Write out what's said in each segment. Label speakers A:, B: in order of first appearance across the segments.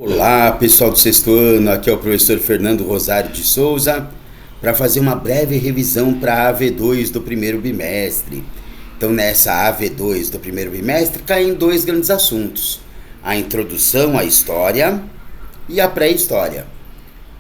A: Olá, pessoal do sexto ano, aqui é o professor Fernando Rosário de Souza para fazer uma breve revisão para a AV2 do primeiro bimestre. Então, nessa AV2 do primeiro bimestre, caem dois grandes assuntos: a introdução à história e a pré-história.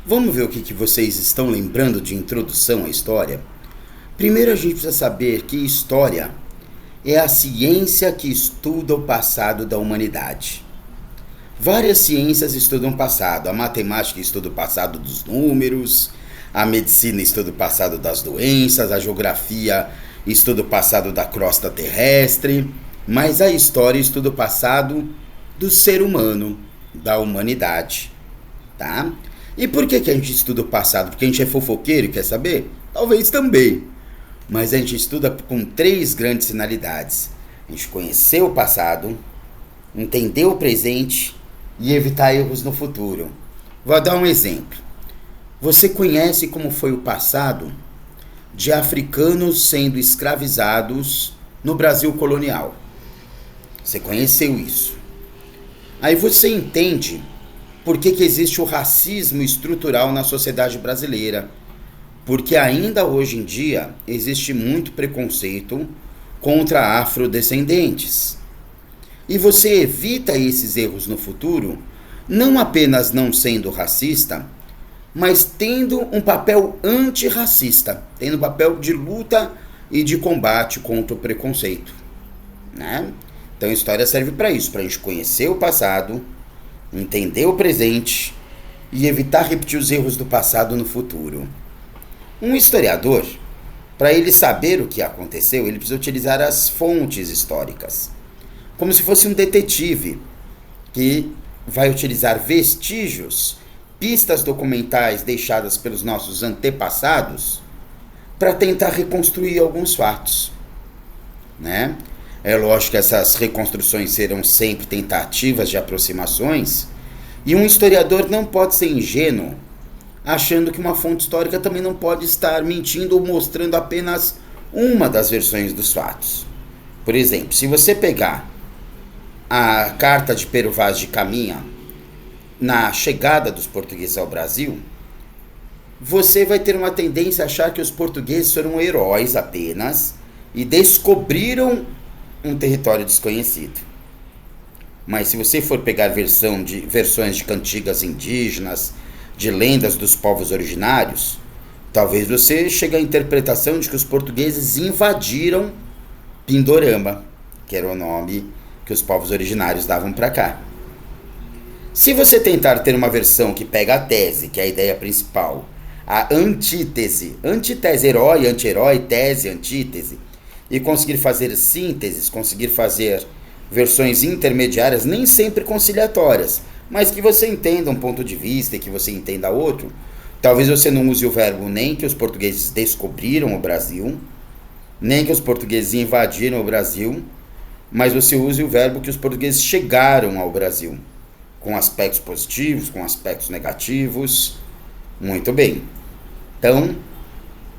A: Vamos ver o que vocês estão lembrando de introdução à história? Primeiro, a gente precisa saber que história é a ciência que estuda o passado da humanidade. Várias ciências estudam o passado. A matemática estuda o passado dos números, a medicina estuda o passado das doenças, a geografia estuda o passado da crosta terrestre, mas a história estuda o passado do ser humano, da humanidade, tá? E por que a gente estuda o passado? Porque a gente é fofoqueiro e quer saber? Talvez também. Mas a gente estuda com três grandes finalidades: a gente conhecer o passado, entender o presente e evitar erros no futuro. Vou dar um exemplo. Você conhece como foi o passado de africanos sendo escravizados no Brasil colonial? Você conheceu isso. Aí você entende por que existe o racismo estrutural na sociedade brasileira. Porque ainda hoje em dia existe muito preconceito contra afrodescendentes. E você evita esses erros no futuro, não apenas não sendo racista, mas tendo um papel antirracista, tendo um papel de luta e de combate contra o preconceito, né? Então a história serve para isso, para a gente conhecer o passado, entender o presente e evitar repetir os erros do passado no futuro. Um historiador, para ele saber o que aconteceu, ele precisa utilizar as fontes históricas, como se fosse um detetive que vai utilizar vestígios, pistas documentais deixadas pelos nossos antepassados para tentar reconstruir alguns fatos, né? É lógico que essas reconstruções serão sempre tentativas de aproximações, e um historiador não pode ser ingênuo achando que uma fonte histórica também não pode estar mentindo ou mostrando apenas uma das versões dos fatos. Por exemplo, se você pegar a carta de Pero Vaz de Caminha na chegada dos portugueses ao Brasil, você vai ter uma tendência a achar que os portugueses foram heróis apenas e descobriram um território desconhecido. Mas se você for pegar versões de cantigas indígenas, de lendas dos povos originários, talvez você chegue à interpretação de que os portugueses invadiram Pindorama, que era o nome que os povos originários davam para cá. Se você tentar ter uma versão que pega a tese, que é a ideia principal, a antítese, herói, anti-herói, tese, antítese, e conseguir fazer sínteses, conseguir fazer versões intermediárias, nem sempre conciliatórias, mas que você entenda um ponto de vista e que você entenda outro, talvez você não use o verbo nem que os portugueses descobriram o Brasil, nem que os portugueses invadiram o Brasil, mas você use o verbo que os portugueses chegaram ao Brasil, com aspectos positivos, com aspectos negativos. Muito bem. Então,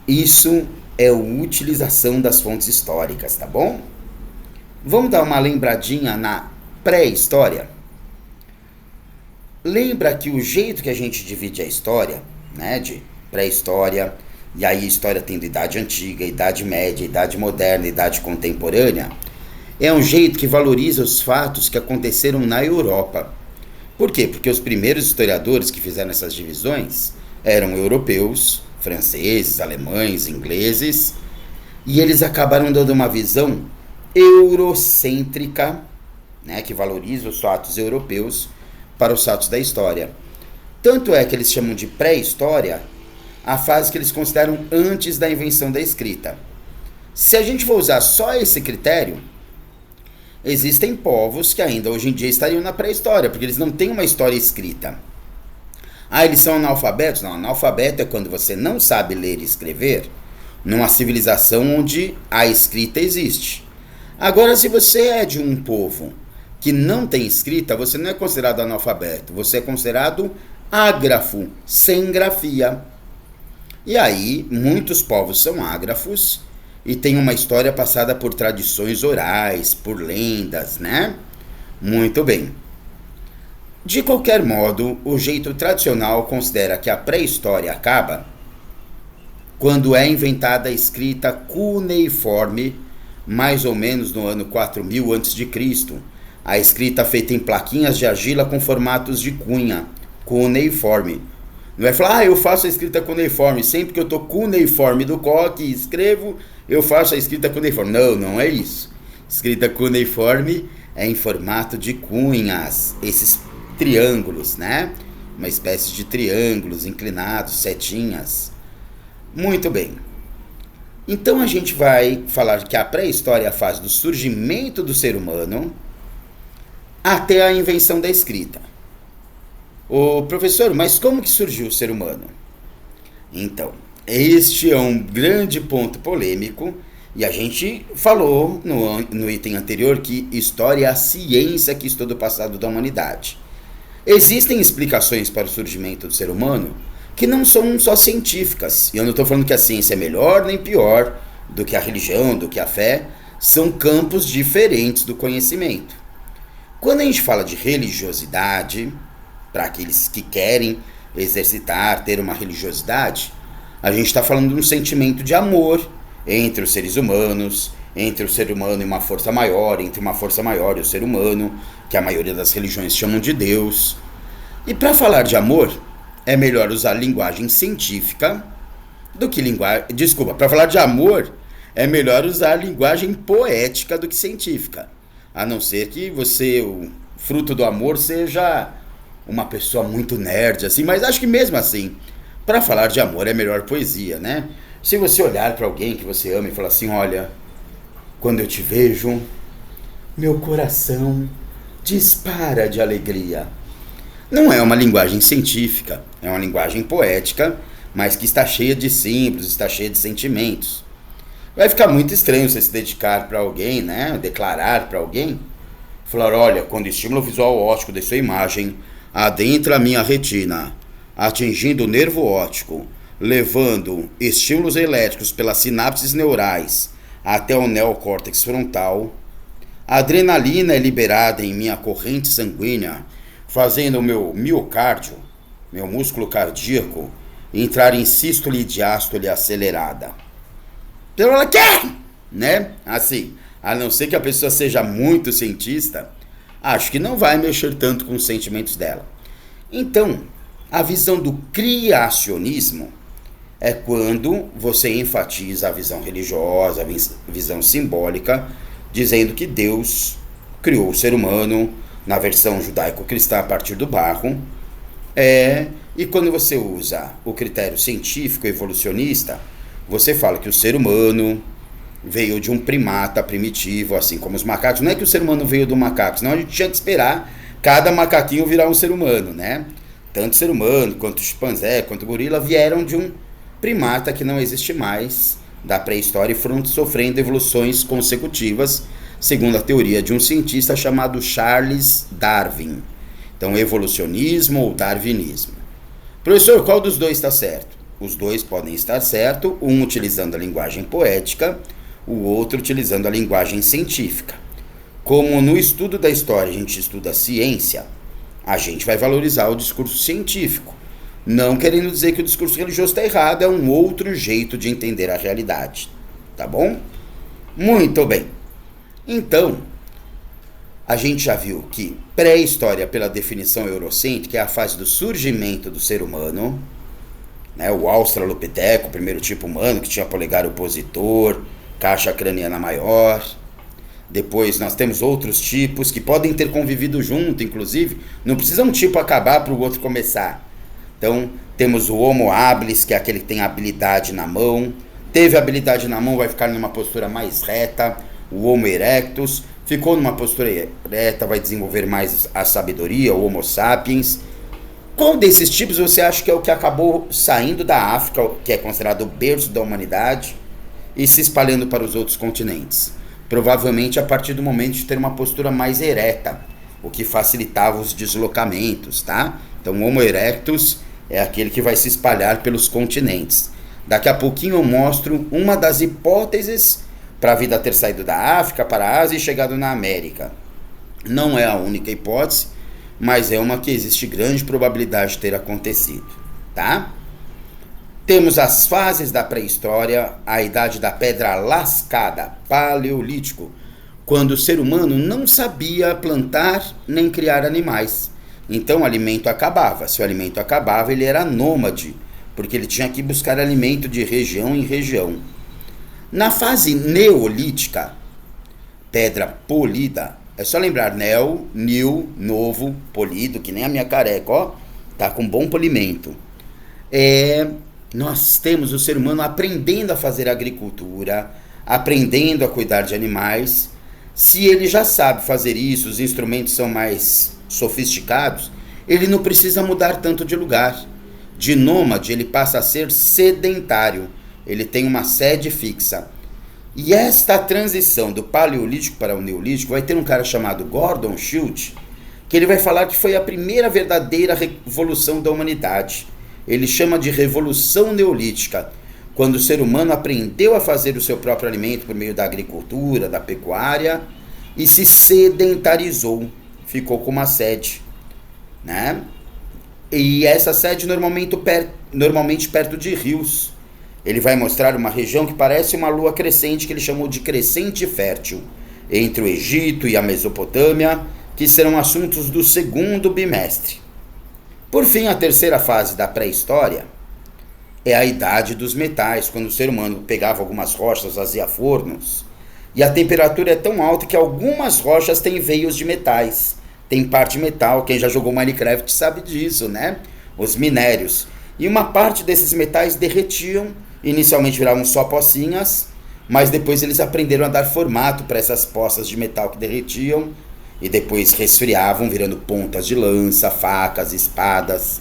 A: isso é a utilização das fontes históricas, tá bom? Vamos dar uma lembradinha na pré-história? Lembra que o jeito que a gente divide a história, né, de pré-história, e aí a história tendo idade antiga, idade média, idade moderna, idade contemporânea, é um jeito que valoriza os fatos que aconteceram na Europa. Por quê? Porque os primeiros historiadores que fizeram essas divisões eram europeus, franceses, alemães, ingleses, e eles acabaram dando uma visão eurocêntrica, né, que valoriza os fatos europeus para os fatos da história. Tanto é que eles chamam de pré-história a fase que eles consideram antes da invenção da escrita. Se a gente for usar só esse critério, existem povos que ainda hoje em dia estariam na pré-história, porque eles não têm uma história escrita. Ah, eles são analfabetos? Não, analfabeto é quando você não sabe ler e escrever numa civilização onde a escrita existe. Agora, se você é de um povo que não tem escrita, você não é considerado analfabeto, você é considerado ágrafo, sem grafia. E aí, muitos povos são ágrafos e têm uma história passada por tradições orais, por lendas, né? Muito bem. De qualquer modo, o jeito tradicional considera que a pré-história acaba quando é inventada a escrita cuneiforme, mais ou menos no ano 4000 a.C., a escrita feita em plaquinhas de argila com formatos de cunha, cuneiforme. Não é falar, eu faço a escrita cuneiforme, sempre que eu estou cuneiforme do coque e escrevo, eu faço a escrita cuneiforme. Não, não é isso. Escrita cuneiforme é em formato de cunhas, esses triângulos, né? Uma espécie de triângulos inclinados, setinhas. Muito bem. Então a gente vai falar que a pré-história é a fase do surgimento do ser humano até a invenção da escrita. Ô professor, mas como que surgiu o ser humano? Então, este é um grande ponto polêmico e a gente falou no item anterior que história é a ciência que estuda o passado da humanidade. Existem explicações para o surgimento do ser humano que não são só científicas. E eu não estou falando que a ciência é melhor nem pior do que a religião, do que a fé. São campos diferentes do conhecimento. Quando a gente fala de religiosidade, para aqueles que querem exercitar, ter uma religiosidade, a gente está falando de um sentimento de amor entre os seres humanos, entre o ser humano e uma força maior, entre uma força maior e o ser humano, que a maioria das religiões chamam de Deus. E para falar de amor, é melhor usar linguagem científica do que linguagem... Desculpa, para falar de amor, é melhor usar linguagem poética do que científica. A não ser que você, o fruto do amor, seja uma pessoa muito nerd, assim, mas acho que mesmo assim, para falar de amor é melhor poesia, né? Se você olhar para alguém que você ama e falar assim, olha, quando eu te vejo, meu coração dispara de alegria. Não é uma linguagem científica, é uma linguagem poética, mas que está cheia de símbolos, está cheia de sentimentos. Vai ficar muito estranho você se dedicar para alguém, né? Declarar para alguém, falar, olha, quando o estímulo visual óptico de sua imagem adentra a minha retina, atingindo o nervo óptico, levando estímulos elétricos pelas sinapses neurais até o neocórtex frontal, a adrenalina é liberada em minha corrente sanguínea, fazendo o meu miocárdio, meu músculo cardíaco, entrar em sístole e diástole acelerada. Então ela quer, né? Assim, a não ser que a pessoa seja muito cientista, acho que não vai mexer tanto com os sentimentos dela. Então, a visão do criacionismo é quando você enfatiza a visão religiosa, a visão simbólica, dizendo que Deus criou o ser humano na versão judaico-cristã a partir do barro. E quando você usa o critério científico evolucionista, você fala que o ser humano veio de um primata primitivo, assim como os macacos. Não é que o ser humano veio do macaco, senão a gente tinha que esperar cada macaquinho virar um ser humano, né? Tanto o ser humano, quanto o chimpanzé, quanto o gorila vieram de um primata que não existe mais da pré-história e foram sofrendo evoluções consecutivas, segundo a teoria de um cientista chamado Charles Darwin. Então, evolucionismo ou darwinismo. Professor, qual dos dois está certo? Os dois podem estar certo, um utilizando a linguagem poética, o outro utilizando a linguagem científica. Como no estudo da história a gente estuda a ciência, a gente vai valorizar o discurso científico, não querendo dizer que o discurso religioso está errado, é um outro jeito de entender a realidade, tá bom? Muito bem. Então, a gente já viu que pré-história, pela definição eurocêntrica, é a fase do surgimento do ser humano, né? O australopiteco, o primeiro tipo humano, que tinha polegar opositor, caixa craniana maior. Depois nós temos outros tipos que podem ter convivido junto, inclusive. Não precisa um tipo acabar para o outro começar. Então, temos o Homo habilis, que é aquele que tem habilidade na mão. Teve habilidade na mão, vai ficar numa postura mais reta. O Homo erectus ficou numa postura reta, vai desenvolver mais a sabedoria, o Homo sapiens. Qual desses tipos você acha que é o que acabou saindo da África, que é considerado o berço da humanidade, e se espalhando para os outros continentes? Provavelmente a partir do momento de ter uma postura mais ereta, o que facilitava os deslocamentos, tá? Então o Homo erectus é aquele que vai se espalhar pelos continentes. Daqui a pouquinho eu mostro uma das hipóteses para a vida ter saído da África para a Ásia e chegado na América. Não é a única hipótese, mas é uma que existe grande probabilidade de ter acontecido, tá? Temos as fases da pré-história, a idade da pedra lascada, paleolítico, quando o ser humano não sabia plantar nem criar animais. Então o alimento acabava. Se o alimento acabava, ele era nômade, porque ele tinha que buscar alimento de região em região. Na fase neolítica, pedra polida, é só lembrar new, novo, polido, que nem a minha careca, ó, tá com bom polimento. Nós temos o ser humano aprendendo a fazer agricultura, aprendendo a cuidar de animais. Se ele já sabe fazer isso, os instrumentos são mais sofisticados, ele não precisa mudar tanto de lugar. De nômade, ele passa a ser sedentário. Ele tem uma sede fixa. E esta transição do paleolítico para o neolítico vai ter um cara chamado Gordon Childe, que ele vai falar que foi a primeira verdadeira revolução da humanidade. Ele chama de Revolução Neolítica, quando o ser humano aprendeu a fazer o seu próprio alimento por meio da agricultura, da pecuária, e se sedentarizou, ficou com uma sede, né? E essa sede normalmente perto de rios. Ele vai mostrar uma região que parece uma lua crescente, que ele chamou de crescente fértil, entre o Egito e a Mesopotâmia, que serão assuntos do segundo bimestre. Por fim, a terceira fase da pré-história é a idade dos metais, quando o ser humano pegava algumas rochas, fazia fornos, e a temperatura é tão alta que algumas rochas têm veios de metais, tem parte metal. Quem já jogou Minecraft sabe disso, né? Os minérios. E uma parte desses metais derretiam, inicialmente viravam só pocinhas, mas depois eles aprenderam a dar formato para essas poças de metal que derretiam, e depois resfriavam, virando pontas de lança, facas, espadas.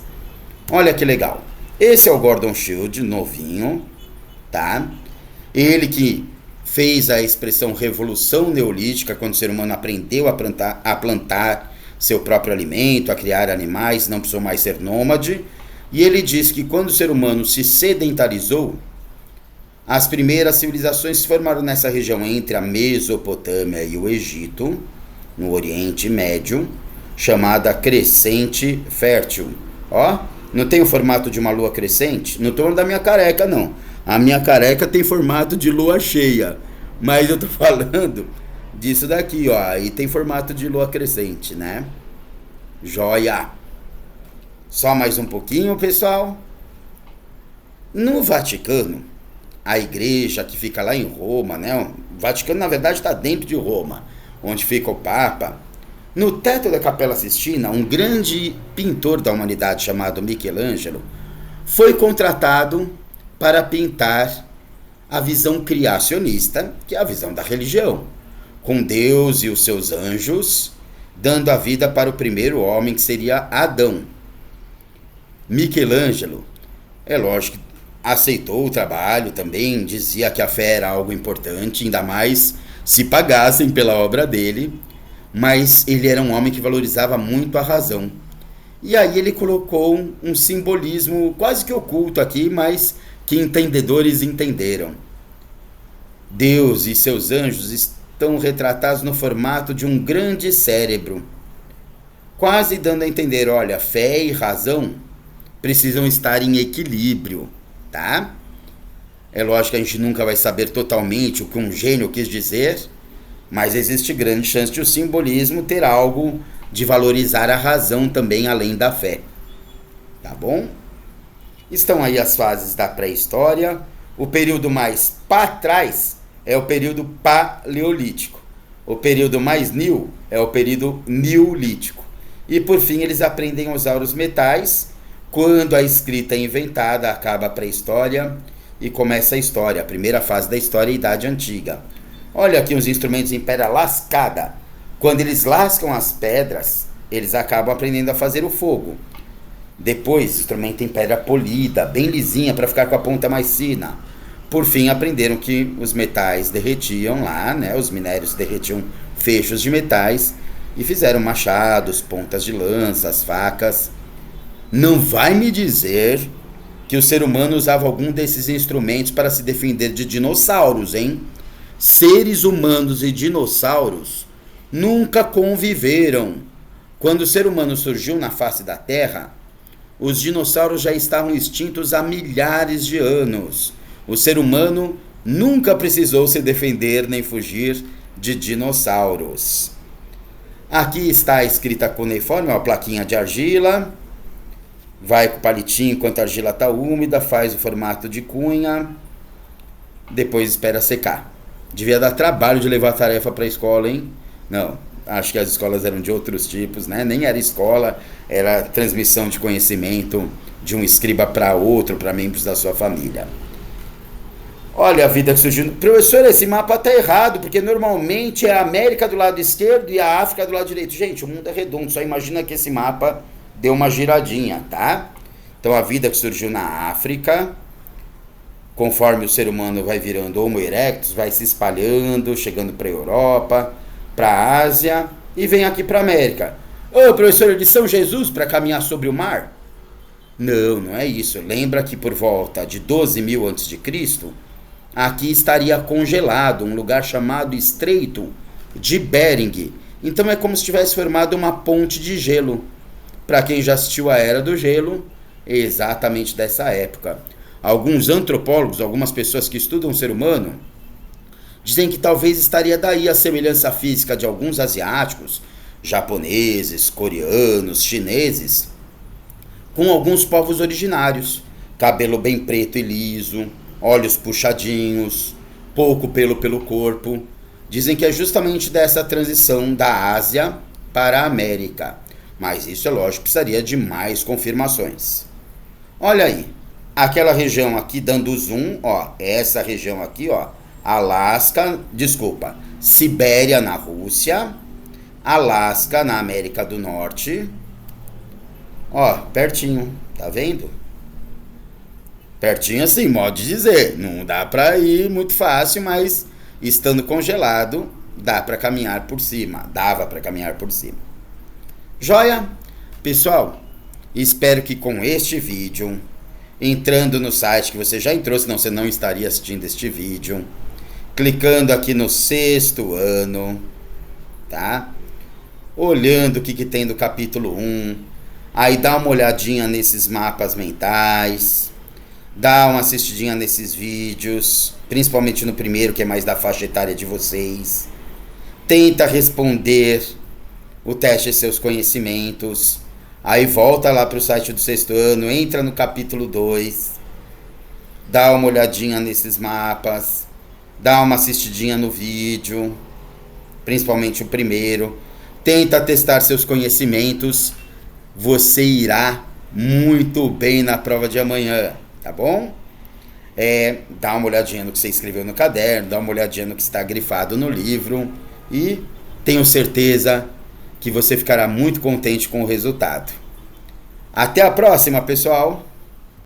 A: Olha que legal. Esse é o Gordon Childe, novinho, tá? Ele que fez a expressão Revolução Neolítica, quando o ser humano aprendeu a plantar seu próprio alimento, a criar animais, não precisou mais ser nômade. E ele diz que quando o ser humano se sedentarizou, as primeiras civilizações se formaram nessa região entre a Mesopotâmia e o Egito, no Oriente Médio, chamada crescente fértil. Ó, não tem o formato de uma lua crescente? Não estou falando da minha careca, não. A minha careca tem formato de lua cheia, mas eu estou falando disso daqui, ó. Aí tem formato de lua crescente, né? Joia! Só mais um pouquinho, pessoal. No Vaticano, a igreja que fica lá em Roma, né? O Vaticano, na verdade, está dentro de Roma, onde fica o Papa. No teto da Capela Sistina, um grande pintor da humanidade chamado Michelangelo foi contratado para pintar a visão criacionista, que é a visão da religião, com Deus e os seus anjos, dando a vida para o primeiro homem, que seria Adão. Michelangelo, é lógico, aceitou o trabalho também, dizia que a fé era algo importante, ainda mais se pagassem pela obra dele, mas ele era um homem que valorizava muito a razão. E aí ele colocou um simbolismo quase que oculto aqui, mas que entendedores entenderam. Deus e seus anjos estão retratados no formato de um grande cérebro, quase dando a entender, olha, fé e razão precisam estar em equilíbrio, tá? É lógico que a gente nunca vai saber totalmente o que um gênio quis dizer, mas existe grande chance de o simbolismo ter algo de valorizar a razão também, além da fé. Tá bom? Estão aí as fases da pré-história. O período mais para trás é o período paleolítico. O período mais new é o período neolítico. E por fim eles aprendem a usar os metais. Quando a escrita é inventada, acaba a pré-história e começa a história. A primeira fase da história é a Idade Antiga. Olha aqui os instrumentos em pedra lascada. Quando eles lascam as pedras, eles acabam aprendendo a fazer o fogo. Depois, instrumento em pedra polida, bem lisinha, para ficar com a ponta mais fina. Por fim, aprenderam que os metais derretiam lá, né? Os minérios derretiam fechos de metais e fizeram machados, pontas de lanças, facas. Não vai me dizer que o ser humano usava algum desses instrumentos para se defender de dinossauros, hein? Seres humanos e dinossauros nunca conviveram. Quando o ser humano surgiu na face da Terra, os dinossauros já estavam extintos há milhares de anos. O ser humano nunca precisou se defender nem fugir de dinossauros. Aqui está a escrita cuneiforme, a plaquinha de argila. Vai com o palitinho enquanto a argila está úmida, faz o formato de cunha, depois espera secar. Devia dar trabalho de levar a tarefa para a escola, hein? Não, acho que as escolas eram de outros tipos, né? Nem era escola, era transmissão de conhecimento de um escriba para outro, para membros da sua família. Olha a vida que surgiu. Professor, esse mapa está errado, porque normalmente é a América do lado esquerdo e a África do lado direito. Gente, o mundo é redondo, só imagina que esse mapa deu uma giradinha, tá? Então a vida que surgiu na África, conforme o ser humano vai virando Homo erectus, vai se espalhando, chegando para a Europa, para a Ásia e vem aqui para a América. Ô, professor, de São Jesus para caminhar sobre o mar? Não, não é isso. Lembra que por volta de 12.000 a.C., aqui estaria congelado, um lugar chamado Estreito de Bering. Então é como se tivesse formado uma ponte de gelo. Para quem já assistiu a Era do Gelo, é exatamente dessa época. Alguns antropólogos, algumas pessoas que estudam o ser humano, dizem que talvez estaria daí a semelhança física de alguns asiáticos, japoneses, coreanos, chineses, com alguns povos originários. Cabelo bem preto e liso, olhos puxadinhos, pouco pelo corpo. Dizem que é justamente dessa transição da Ásia para a América. Mas isso, é lógico, precisaria de mais confirmações. Olha aí, aquela região aqui dando zoom, ó, essa região aqui, ó, Sibéria na Rússia, Alasca na América do Norte, ó, pertinho, tá vendo? Pertinho assim, modo de dizer, não dá pra ir muito fácil, mas estando congelado, dá pra caminhar por cima, dava pra caminhar por cima. Joia? Pessoal, espero que com este vídeo, entrando no site que você já entrou, senão você não estaria assistindo este vídeo, clicando aqui no 6º ano, tá? Olhando o que tem no capítulo 1, aí dá uma olhadinha nesses mapas mentais, dá uma assistidinha nesses vídeos, principalmente no primeiro, que é mais da faixa etária de vocês. Tenta responder o teste de seus conhecimentos. Aí volta lá para o site do 6º ano, entra no capítulo 2, dá uma olhadinha nesses mapas, dá uma assistidinha no vídeo, principalmente o primeiro. Tenta testar seus conhecimentos. Você irá muito bem na prova de amanhã, tá bom? Dá uma olhadinha no que você escreveu no caderno, dá uma olhadinha no que está grifado no livro e tenho certeza que você ficará muito contente com o resultado. Até a próxima, pessoal!